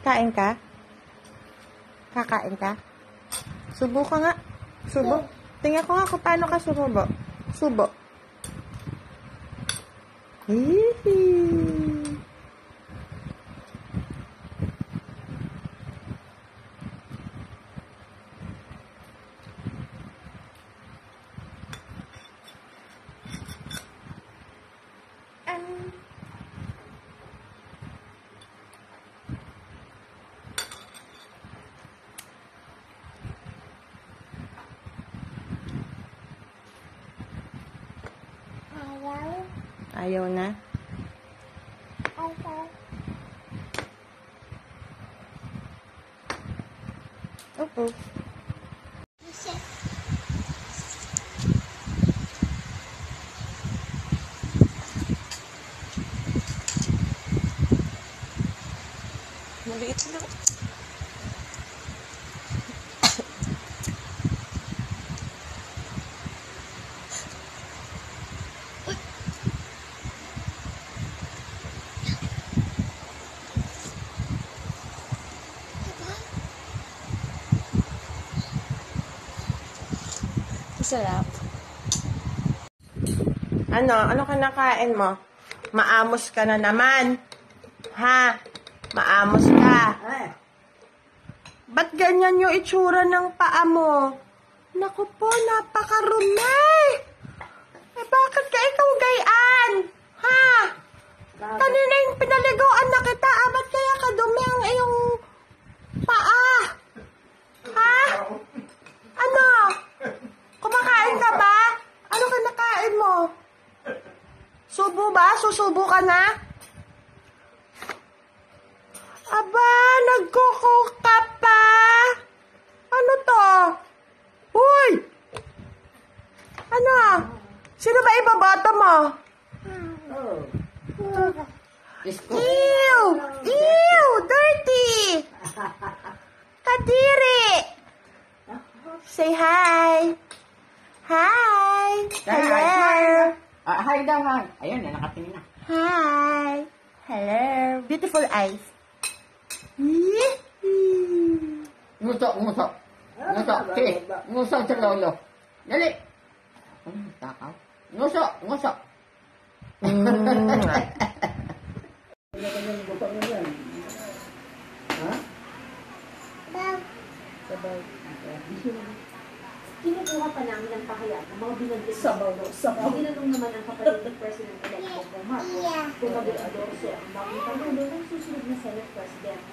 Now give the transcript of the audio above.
Kain ka? Kakain ka? Subo ka nga. Subo. Tingnan ko nga kung paano ka sumubo. Subo. Hihi. Ayaw na? Opo. Maliit lang. Sarap. Ano kinakain mo? Maamos ka na naman. Ha? Maamos ka. Ba't ganyan yung itsura ng paa mo? Naku po, napakarumi. Bakit ka ikaw gayaan? Ha? Kanina yung pinaliguan na kita. Ba't kaya kadumi ang iyong paa? Ha? Ano? Kumakain ka ba? Ano kinakain mo? Subo ba? Susubo ka na? Aba, nagkukok ka pa? Ano to? Uy! Ano? Sino ba ibabato mo? Ew! Ew! Dirty! Kadiri! Say hi! Hi! Hello! Hi daw, hi. Ayun, nakatingin na. Hi! Hello! Beautiful eyes. Nguso, nguso. Nguso, sige. Nguso sa lolo. Dali. Takaw. Nguso, nguso. Kinukuha pa namin ang pakayaan ng mga binanggit sabaw. Ginanong naman ang kapatid ng President-elect Bongbong Marcos kung mag-endorso ang bagong pangulo ng susunod na Senate President.